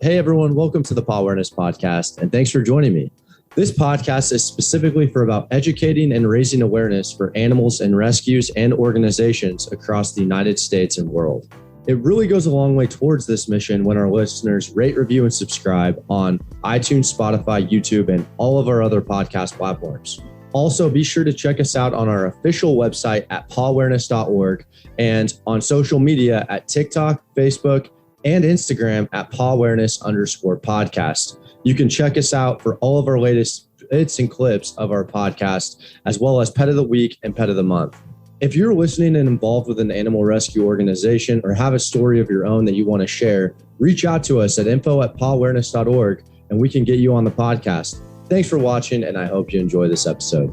Hey everyone, welcome to the Pawareness podcast, and thanks for joining me. This podcast is specifically for about educating and raising awareness for animals and rescues and organizations across the United States and world. It really goes a long way towards this mission when our listeners rate, review, and subscribe on iTunes, Spotify, YouTube, and all of our other podcast platforms. Also, be sure to check us out on our official website at pawareness.org and on social media at TikTok, Facebook, and Instagram at Pawareness_podcast. You can check us out for all of our latest bits and clips of our podcast, as well as Pet of the Week and Pet of the Month. If you're listening and involved with an animal rescue organization or have a story of your own that you want to share, reach out to us at info@pawareness.org and we can get you on the podcast. Thanks for watching, and I hope you enjoy this episode.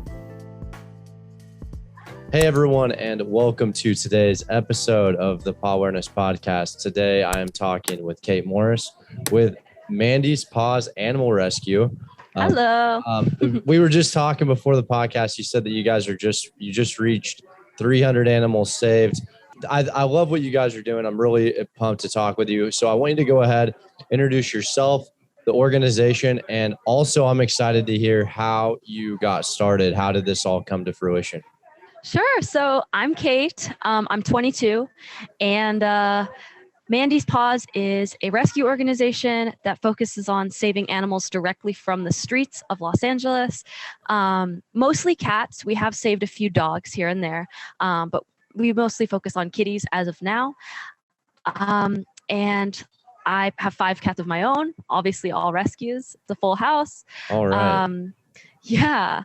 Hey everyone, and welcome to today's episode of the Pawareness podcast. Today I am talking with Kaitlyn Morris with Mandy's Paws Animal Rescue. Hello. We were just talking before the podcast. You said that you guys you just reached 300 animals saved. I love what you guys are doing. I'm really pumped to talk with you. So I want you to go ahead, introduce yourself, the organization, and also I'm excited to hear how you got started. How did this all come to fruition? Sure. So I'm Kate. I'm 22, and Mandy's Paws is a rescue organization that focuses on saving animals directly from the streets of Los Angeles. Mostly cats. We have saved a few dogs here and there, but we mostly focus on kitties as of now. And I have 5 cats of my own, obviously all rescues. It's a full house. All right. Yeah.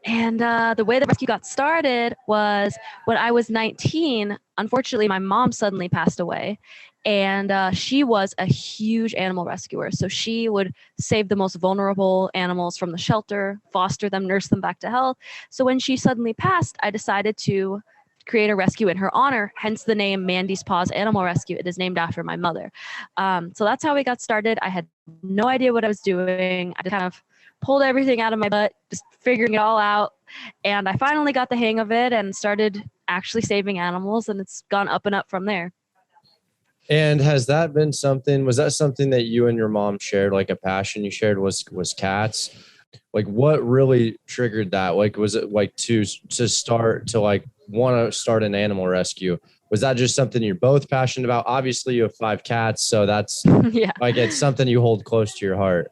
And the way the rescue got started was when I was 19. Unfortunately, my mom suddenly passed away, and she was a huge animal rescuer. So she would save the most vulnerable animals from the shelter, foster them, nurse them back to health. So when she suddenly passed, I decided to create a rescue in her honor, hence the name Mandy's Paws Animal Rescue. It is named after my mother. So that's how we got started. I had no idea what I was doing. I just kind of pulled everything out of my butt, just figuring it all out. And I finally got the hang of it and started actually saving animals, and it's gone up and up from there. And was that something that you and your mom shared, like a passion you shared was cats? Like what really triggered that? Like, was it like to start to like want to start an animal rescue? Was that just something you're both passionate about? Obviously you have 5 cats, so that's yeah. Like it's something you hold close to your heart.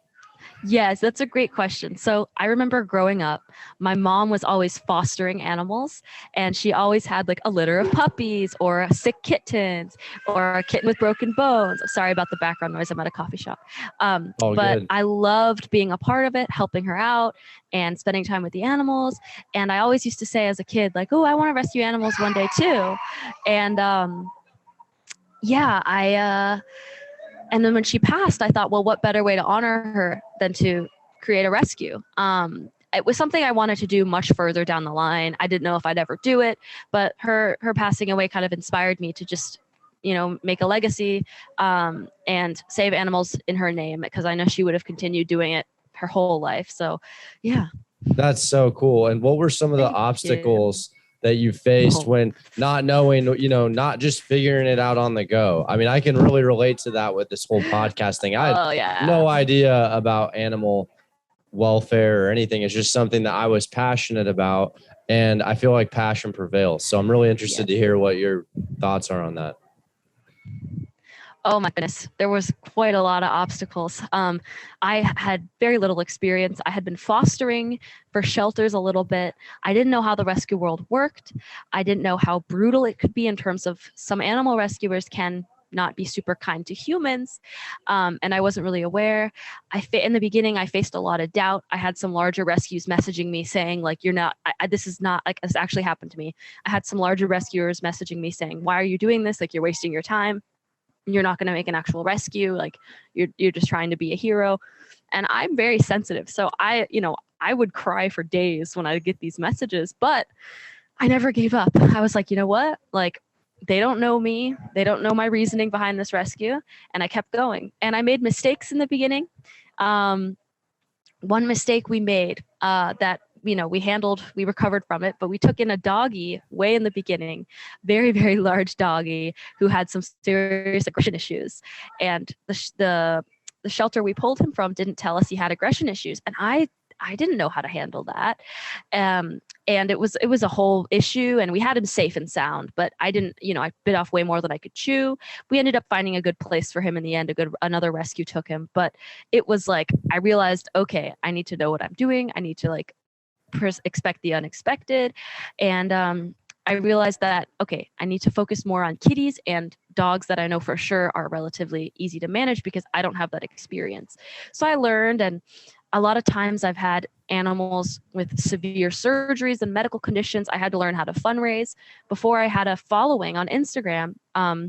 Yes, that's a great question. So I remember growing up, my mom was always fostering animals, and she always had like a litter of puppies or sick kittens or a kitten with broken bones. Sorry about the background noise. I'm at a coffee shop. But good. I loved being a part of it, helping her out and spending time with the animals. And I always used to say as a kid, like, oh, I want to rescue animals one day too. And and then when she passed, I thought, well, what better way to honor her than to create a rescue? It was something I wanted to do much further down the line. I didn't know if I'd ever do it, but her passing away kind of inspired me to just, make a legacy and save animals in her name, because I know she would have continued doing it her whole life. So, yeah. That's so cool. And what were some of the obstacles that you faced when not knowing, not just figuring it out on the go? I mean, I can really relate to that with this whole podcast thing. I had no idea about animal welfare or anything. It's just something that I was passionate about, and I feel like passion prevails. So I'm really interested to hear what your thoughts are on that. Oh my goodness, there was quite a lot of obstacles. I had very little experience. I had been fostering for shelters a little bit. I didn't know how the rescue world worked. I didn't know how brutal it could be in terms of some animal rescuers can not be super kind to humans. And I wasn't really aware. In the beginning, I faced a lot of doubt. I had some larger rescues messaging me saying, like, this is not, like, this actually happened to me. I had some larger rescuers messaging me saying, why are you doing this? Like, you're wasting your time. You're not going to make an actual rescue. Like, you're just trying to be a hero. And I'm very sensitive. So I would cry for days when I get these messages, but I never gave up. I was like, you know what? Like, they don't know me. They don't know my reasoning behind this rescue. And I kept going. And I made mistakes in the beginning. One mistake we made that we recovered from it, but we took in a doggy way in the beginning, very, very large doggy who had some serious aggression issues. And the the shelter we pulled him from didn't tell us he had aggression issues, and I didn't know how to handle that. And it was a whole issue, and we had him safe and sound, but I didn't, I bit off way more than I could chew. We ended up finding a good place for him in the end. Another rescue took him, but it was like, I realized, okay, I need to know what I'm doing. I need to like expect the unexpected. And, I realized that, okay, I need to focus more on kitties and dogs that I know for sure are relatively easy to manage because I don't have that experience. So I learned, and a lot of times I've had animals with severe surgeries and medical conditions. I had to learn how to fundraise. Before I had a following on Instagram, I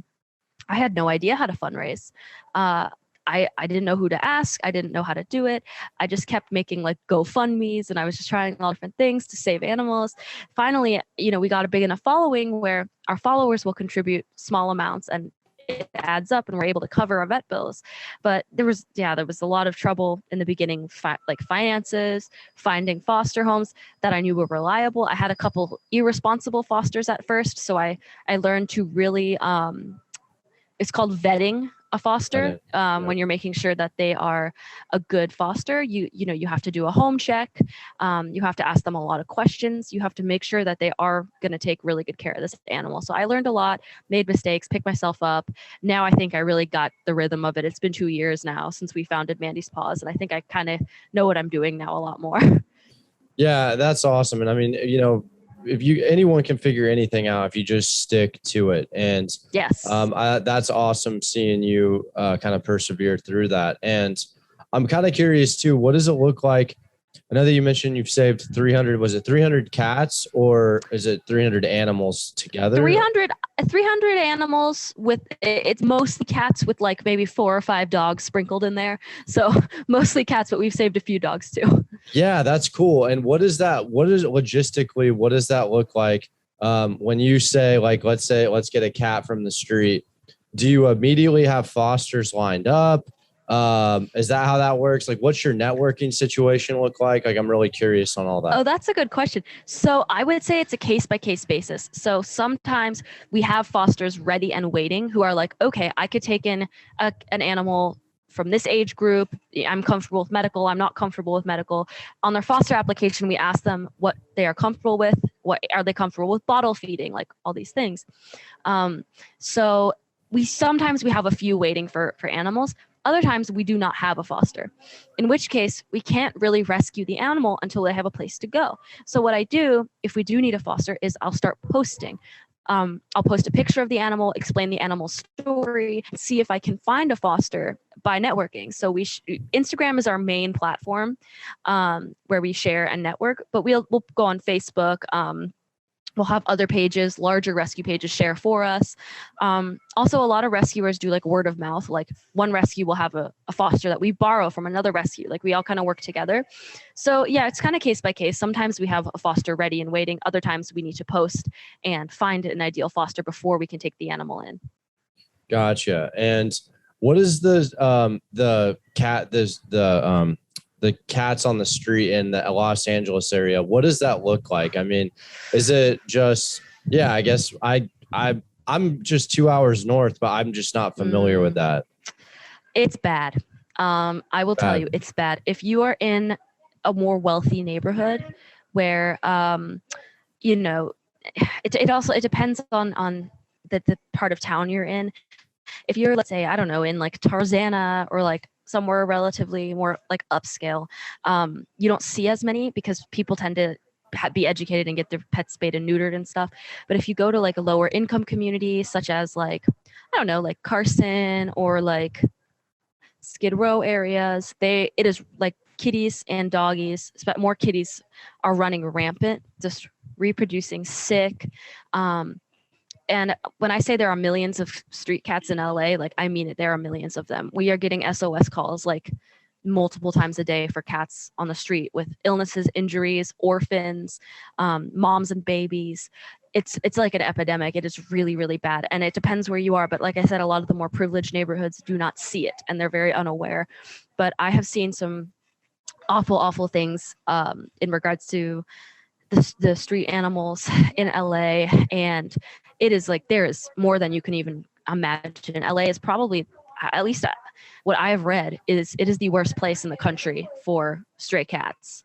had no idea how to fundraise. I didn't know who to ask. I didn't know how to do it. I just kept making like GoFundMes, and I was just trying all different things to save animals. Finally, we got a big enough following where our followers will contribute small amounts, and it adds up, and we're able to cover our vet bills. But there was a lot of trouble in the beginning, like finances, finding foster homes that I knew were reliable. I had a couple irresponsible fosters at first, so I learned to really, it's called vetting a foster. When you're making sure that they are a good foster, you have to do a home check. You have to ask them a lot of questions. You have to make sure that they are going to take really good care of this animal. So I learned a lot, made mistakes, picked myself up. Now I think I really got the rhythm of it. It's been 2 years now since we founded Mandy's Paws, and I think I kind of know what I'm doing now a lot more. Yeah, that's awesome. And I mean, if anyone can figure anything out if you just stick to it. And yes, that's awesome seeing you kind of persevere through that. And I'm kind of curious too, what does it look like? I know that you mentioned you've saved 300, was it 300 cats or is it 300 animals together? 300 animals with, it's mostly cats with like maybe 4 or 5 dogs sprinkled in there. So mostly cats, but we've saved a few dogs too. Yeah, that's cool. And what does logistically, what does that look like? When you say, like, let's get a cat from the street, do you immediately have fosters lined up? Is that how that works? Like, what's your networking situation look like? Like, I'm really curious on all that. Oh, that's a good question. So I would say it's a case-by-case basis. So sometimes we have fosters ready and waiting who are like, okay, I could take in an animal from this age group. I'm comfortable with medical. I'm not comfortable with medical. On their foster application, we ask them what they are comfortable with. What are they comfortable with bottle feeding? Like all these things. So sometimes we have a few waiting for animals. Other times we do not have a foster, in which case we can't really rescue the animal until they have a place to go. So what I do, if we do need a foster, is I'll start posting. I'll post a picture of the animal, explain the animal's story, see if I can find a foster by networking. So Instagram is our main platform where we share and network, but we'll go on Facebook. We'll have other pages, larger rescue pages share for us. Also, a lot of rescuers do like word of mouth. Like one rescue will have a foster that we borrow from another rescue. Like we all kind of work together. So yeah, it's kind of case by case. Sometimes we have a foster ready and waiting. Other times we need to post and find an ideal foster before we can take the animal in. Gotcha. And what is the cats on the street in the Los Angeles area? What does that look like? I mean, is it just, I guess I'm just 2 hours north, but I'm just not familiar with that. It's bad. I will tell you, it's bad. If you are in a more wealthy neighborhood where, it depends on the part of town you're in. If you're, let's say, I don't know, in like Tarzana or like somewhere relatively more like upscale, you don't see as many because people tend to be educated and get their pets spayed and neutered and stuff. But if you go to like a lower income community, such as like, I don't know, like Carson or like Skid Row areas, it is like kitties and doggies, more kitties are running rampant, just reproducing sick. And when I say there are millions of street cats in LA, like I mean it, there are millions of them. We are getting SOS calls like multiple times a day for cats on the street with illnesses, injuries, orphans, moms and babies. It's like an epidemic. It is really, really bad. And it depends where you are. But like I said, a lot of the more privileged neighborhoods do not see it and they're very unaware. But I have seen some awful, awful things in regards to the street animals in LA, and it is like there is more than you can even imagine. LA is probably at least what I have read is it is the worst place in the country for stray cats.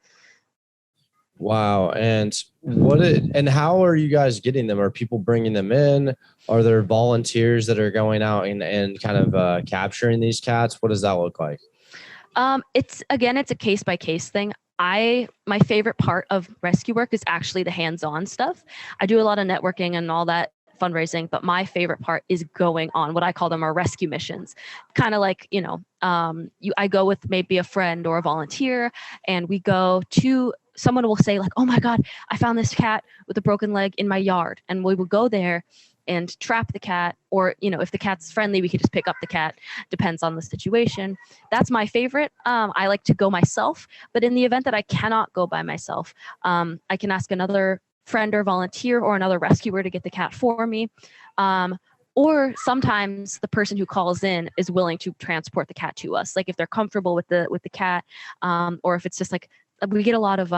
Wow. And and how are you guys getting them? Are people bringing them in? Are there volunteers that are going out and kind of capturing these cats? What does that look like? It's a case by case thing. My favorite part of rescue work is actually the hands-on stuff. I do a lot of networking and all that fundraising, but my favorite part is going on what I call them our rescue missions. Kind of like, I go with maybe a friend or a volunteer, and we go to someone will say like, oh my God, I found this cat with a broken leg in my yard. And we will go there and trap the cat, or, if the cat's friendly, we could just pick up the cat. Depends on the situation. That's my favorite. I like to go myself, but in the event that I cannot go by myself, I can ask another friend or volunteer or another rescuer to get the cat for me. Or sometimes the person who calls in is willing to transport the cat to us. Like if they're comfortable with the cat, or if it's just like, we get a lot of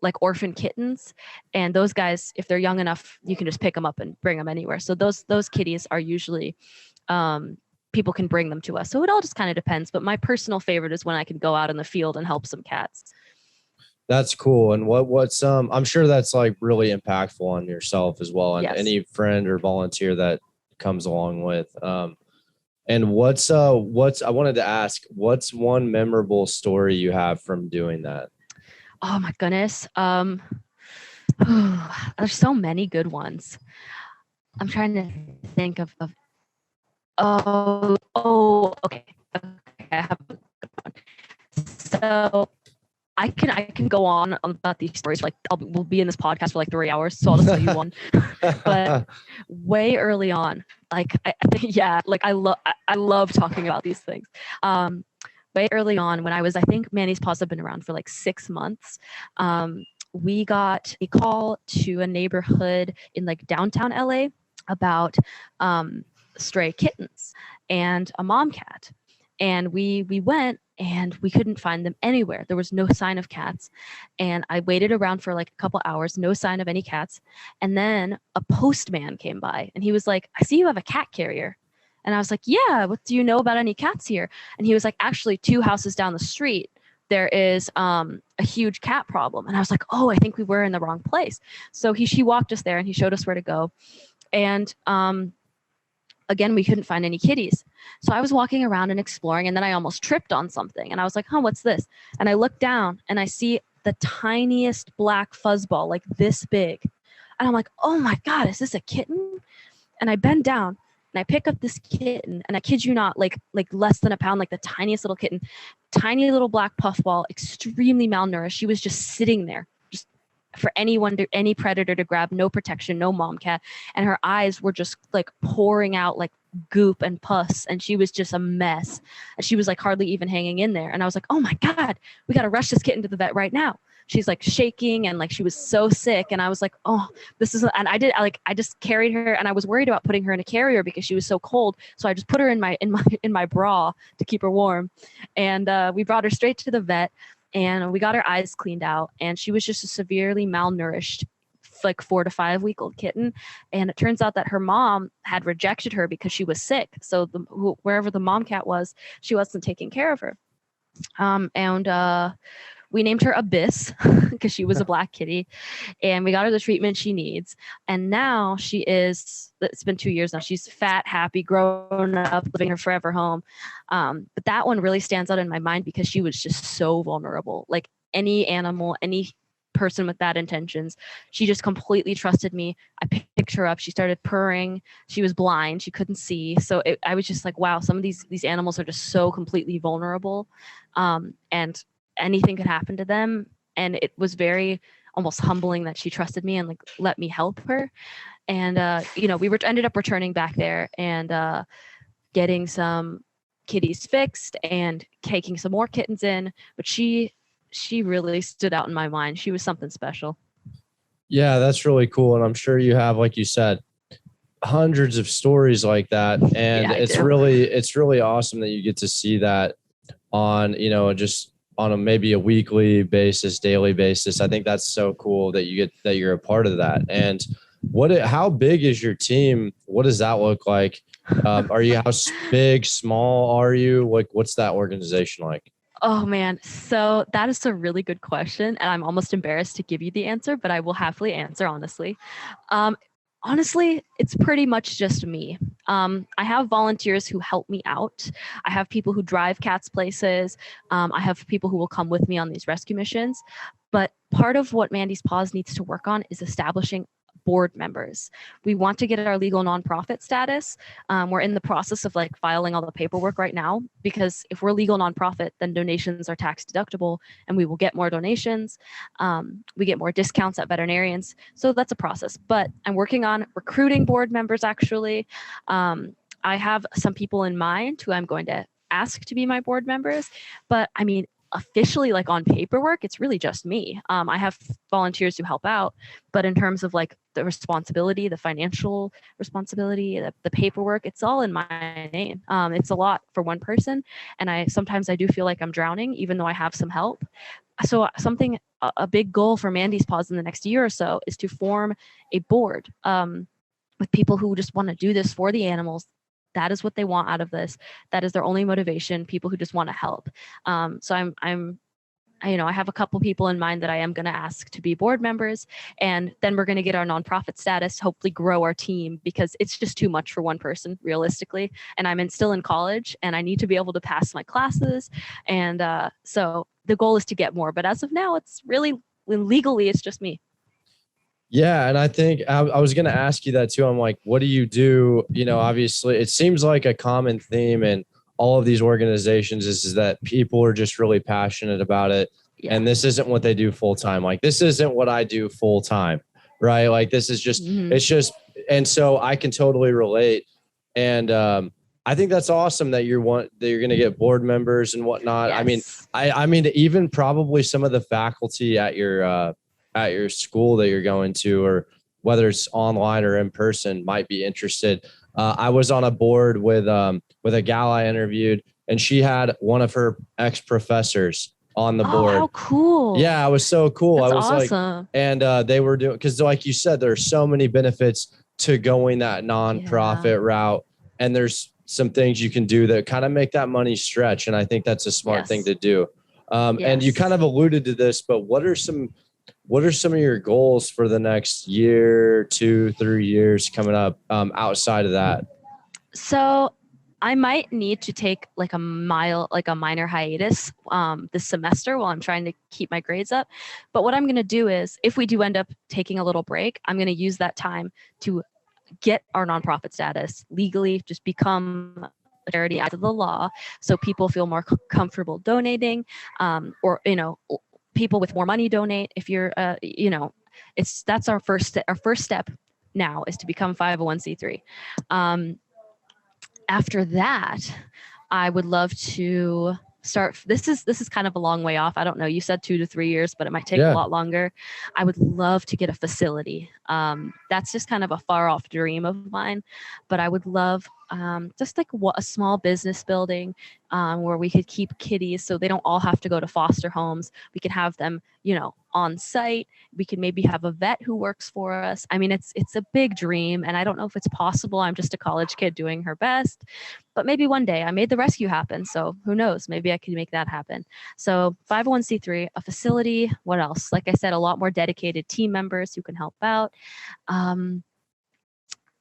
like orphan kittens, and those guys, if they're young enough, you can just pick them up and bring them anywhere. So those kitties are usually people can bring them to us. So it all just kind of depends. But my personal favorite is when I can go out in the field and help some cats. That's cool. And what's I'm sure that's like really impactful on yourself as well, and Yes. any friend or volunteer that comes along with. And what's I wanted to ask, what's one memorable story you have from doing that? Oh my goodness. There's so many good ones. I'm trying to think of okay. I have a good one. So I can go on about these stories. Like we'll be in this podcast for like 3 hours, so I'll just tell you one. But way early on, like I love talking about these things. Way early on, when I think Mandy's Paws have been around for like 6 months, we got a call to a neighborhood in like downtown LA about stray kittens and a mom cat. And we went, and we couldn't find them anywhere. There was no sign of cats. And I waited around for like a couple hours, no sign of any cats. And then a postman came by, and he was like, I see you have a cat carrier. And I was like, yeah, what do you know about any cats here? And he was like, actually 2 houses down the street, there is a huge cat problem. And I was like, oh, I think we were in the wrong place. So he walked us there, and he showed us where to go. And again, we couldn't find any kitties. So I was walking around and exploring, and then I almost tripped on something. And I was like, what's this? And I looked down, and I see the tiniest black fuzzball, like this big. And I'm like, oh my God, is this a kitten? And I bend down, and I pick up this kitten, and I kid you not, like less than a pound, like the tiniest little kitten, tiny little black puffball, extremely malnourished. She was just sitting there, just for any predator to grab, no protection, no mom cat. And her eyes were just like pouring out like goop and pus, and she was just a mess. And she was like hardly even hanging in there. And I was like, oh my God, we got to rush this kitten to the vet right now. She's like shaking, and like she was so sick. And I was like, oh, this is, and I just carried her, and I was worried about putting her in a carrier because she was so cold. So I just put her in my bra to keep her warm. And we brought her straight to the vet, and we got her eyes cleaned out, and she was just a severely malnourished, like 4 to 5 week old kitten. And it turns out that her mom had rejected her because she was sick. So wherever the mom cat was, she wasn't taking care of her. We named her Abyss because she was a black kitty, and we got her the treatment she needs. And now it's been 2 years now. She's fat, happy, grown up, living her forever home. But that one really stands out in my mind because she was just so vulnerable. Like any animal, any person with bad intentions, she just completely trusted me. I picked her up. She started purring. She was blind. She couldn't see. So I was just like, wow, some of these animals are just so completely vulnerable. And anything could happen to them. And it was very almost humbling that she trusted me and like let me help her. And we ended up returning back there and getting some kitties fixed and taking some more kittens in. But she really stood out in my mind. She was something special. Yeah, that's really cool. And I'm sure you have, like you said, hundreds of stories like that. And it's really awesome that you get to see that on, just on maybe a weekly basis, daily basis. I think that's so cool that you're a part of that. And how big is your team? What does that look like? Are you, how big, small are you? Like, what's that organization like? Oh man, so that is a really good question, and I'm almost embarrassed to give you the answer, but I will happily answer honestly. Um, Honestly, it's pretty much just me. I have volunteers who help me out. I have people who drive cats places. I have people who will come with me on these rescue missions. But part of what Mandy's Paws needs to work on is establishing board members. We want to get our legal nonprofit status. We're in the process of like filing all the paperwork right now because if we're legal nonprofit, then donations are tax deductible and we will get more donations. We get more discounts at veterinarians. So that's a process. But I'm working on recruiting board members actually. I have some people in mind who I'm going to ask to be my board members. But I mean, officially like on paperwork it's really just me. I have volunteers who help out, but in terms of like the responsibility, the financial responsibility, the paperwork, it's all in my name. It's a lot for one person, and I sometimes I do feel like I'm drowning even though I have some help. So something, a big goal for Mandy's Paws in the next year or so is to form a board with people who just want to do this for the animals. That is what they want out of this. That is their only motivation. People who just want to help. So I have a couple people in mind that I am going to ask to be board members, and then we're going to get our nonprofit status, hopefully grow our team because it's just too much for one person realistically. And still in college and I need to be able to pass my classes. And so the goal is to get more, but as of now, it's really legally, it's just me. Yeah. And I think I was going to ask you that too. I'm like, what do you do? You know, obviously it seems like a common theme in all of these organizations is that people are just really passionate about it. Yeah. And this isn't what they do full time. Like, this isn't what I do full time, right? Like, this is just, it's just, and so I can totally relate. And I think that's awesome that you're going to get board members and whatnot. Yes. I mean, even probably some of the faculty at your school that you're going to, or whether it's online or in person, might be interested. I was on a board with a gal I interviewed, and she had one of her ex-professors on the board. How cool. Yeah, it was so cool. That's I was awesome. like, and they were doing, because like you said, there's so many benefits to going that nonprofit route. And there's some things you can do that kind of make that money stretch. And I think that's a smart thing to do. And you kind of alluded to this, but what are some of your goals for the next year, 2, 3 years coming up outside of that? So I might need to take like a minor hiatus this semester while I'm trying to keep my grades up. But what I'm going to do is, if we do end up taking a little break, I'm going to use that time to get our nonprofit status legally, just become a charity out of the law, so people feel more comfortable donating, or people with more money donate. If you're, that's our first step now, is to become 501c3. After that, I would love to start. This is kind of a long way off. I don't know. You said 2 to 3 years, but it might take a lot longer. I would love to get a facility. That's just kind of a far off dream of mine, but I would love just like a small business building where we could keep kitties so they don't all have to go to foster homes. We could have them, on site. We could maybe have a vet who works for us. I mean, it's a big dream, and I don't know if it's possible. I'm just a college kid doing her best, but maybe one day. I made the rescue happen, so who knows? Maybe I can make that happen. So 501c3, a facility. What else? Like I said, a lot more dedicated team members who can help out.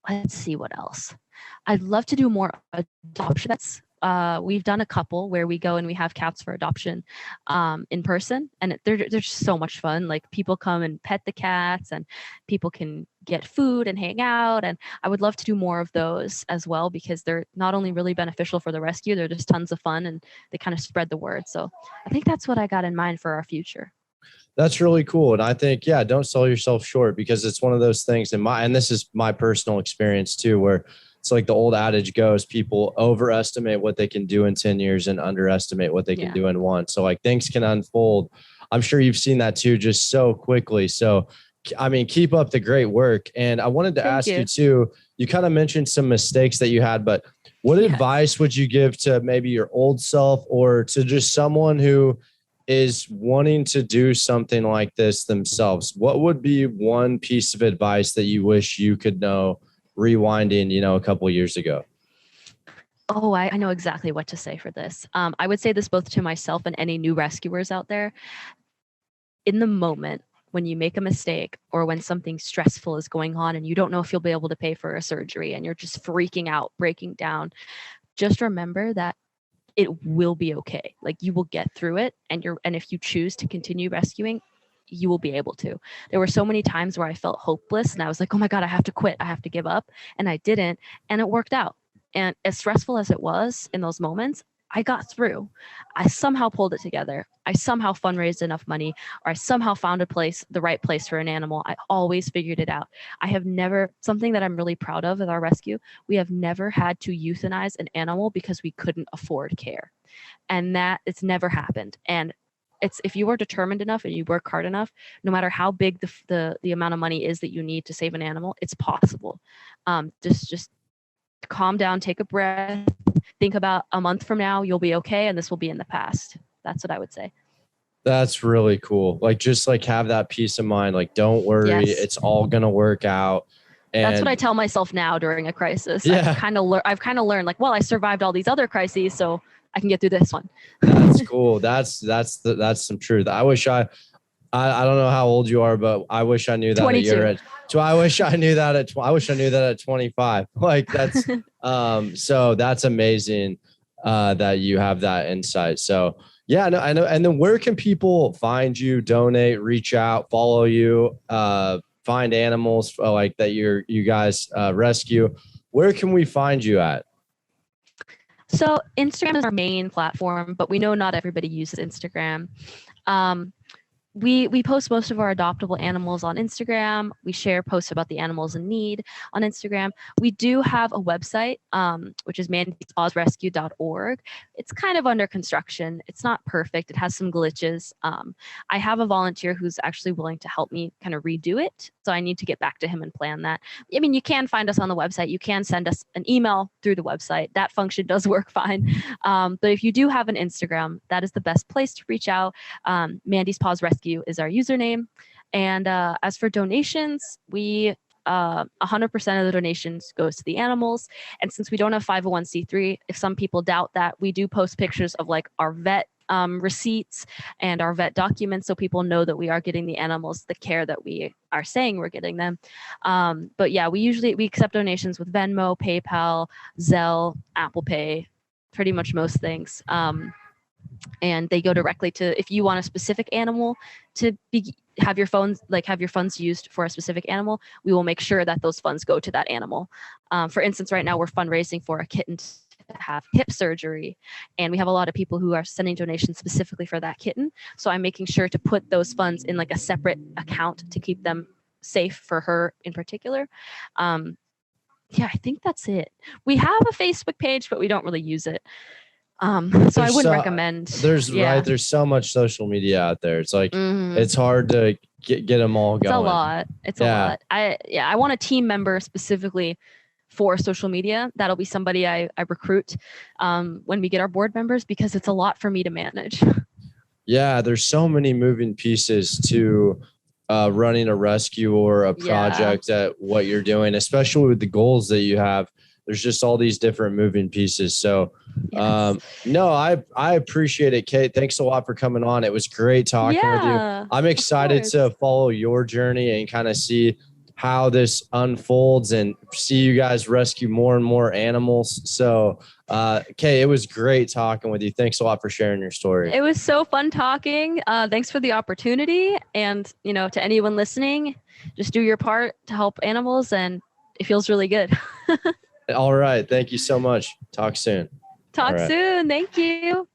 Let's see what else. I'd love to do more adoptions. We've done a couple where we go and we have cats for adoption in person, and they're just so much fun. Like, people come and pet the cats, and people can get food and hang out. And I would love to do more of those as well, because they're not only really beneficial for the rescue, they're just tons of fun, and they kind of spread the word. So I think that's what I got in mind for our future. That's really cool. And I think, don't sell yourself short, because it's one of those things and this is my personal experience too, where it's like the old adage goes, people overestimate what they can do in 10 years and underestimate what they can do in 1. So like, things can unfold. I'm sure you've seen that too, just so quickly. So, I mean, keep up the great work. And I wanted to ask you too, you kind of mentioned some mistakes that you had, but what advice would you give to maybe your old self, or to just someone who is wanting to do something like this themselves? What would be one piece of advice that you wish you could know rewinding, a couple of years ago? Oh, I know exactly what to say for this. I would say this both to myself and any new rescuers out there. In the moment, when you make a mistake or when something stressful is going on and you don't know if you'll be able to pay for a surgery and you're just freaking out, breaking down, just remember that it will be okay. Like, you will get through it, and if you choose to continue rescuing, you will be able to. There were so many times where I felt hopeless and I was like, oh my God, I have to quit. I have to give up. And I didn't. And it worked out. And as stressful as it was in those moments, I got through. I somehow pulled it together. I somehow fundraised enough money, or I somehow found the right place for an animal. I always figured it out. I have never, something that I'm really proud of with our rescue, we have never had to euthanize an animal because we couldn't afford care. And that it's never happened. And it's, if you are determined enough and you work hard enough, no matter how big the amount of money is that you need to save an animal, it's possible. Just calm down, take a breath, think about a month from now, you'll be okay, and this will be in the past. That's what I would say. That's really cool. Like, just like have that peace of mind. Like, don't worry, Yes. it's all gonna work out. And that's what I tell myself now during a crisis. Yeah. I've kind of learned, like, well, I survived all these other crises, so I can get through this one. That's cool. That's some truth. I wish I don't know how old you are, but I wish I knew that 22. at your age. So I wish I knew that at 25. Like, that's so that's amazing that you have that insight. So yeah, no, I know. And then where can people find you, donate, reach out, follow you, find animals like that you guys rescue? Where can we find you at? So Instagram is our main platform, but we know not everybody uses Instagram. We post most of our adoptable animals on Instagram. We share posts about the animals in need on Instagram. We do have a website, which is mandysPawsRescue.org. It's kind of under construction. It's not perfect. It has some glitches. I have a volunteer who's actually willing to help me kind of redo it. So I need to get back to him and plan that. I mean, you can find us on the website. You can send us an email through the website. That function does work fine. But if you do have an Instagram, that is the best place to reach out. Mandy's Paws Rescue is our username. And as for donations, we 100% of the donations goes to the animals. And since we don't have 501c3, if some people doubt that, we do post pictures of like our vet receipts and our vet documents, so people know that we are getting the animals the care that we are saying we're getting them. But yeah, we accept donations with Venmo, PayPal, Zelle, Apple Pay, pretty much most things. And they go directly to, if you want a specific animal to have your funds used for a specific animal, we will make sure that those funds go to that animal. For instance, right now we're fundraising for a kitten to have hip surgery, and we have a lot of people who are sending donations specifically for that kitten. So I'm making sure to put those funds in like a separate account to keep them safe for her in particular. Yeah, I think that's it. We have a Facebook page, but we don't really use it. So I wouldn't recommend. There's so much social media out there. It's like it's hard to get them all going. It's a lot. It's a lot. I want a team member specifically for social media. That'll be somebody I recruit when we get our board members, because it's a lot for me to manage. Yeah, there's so many moving pieces to running a rescue or a project at what you're doing, especially with the goals that you have. There's just all these different moving pieces. So no, I appreciate it, Kate. Thanks a lot for coming on. It was great talking with you. I'm excited to follow your journey and kind of see how this unfolds and see you guys rescue more and more animals. So, Kate, it was great talking with you. Thanks a lot for sharing your story. It was so fun talking. Thanks for the opportunity. And, to anyone listening, just do your part to help animals, and it feels really good. All right. Thank you so much. Talk soon. Talk soon. Thank you.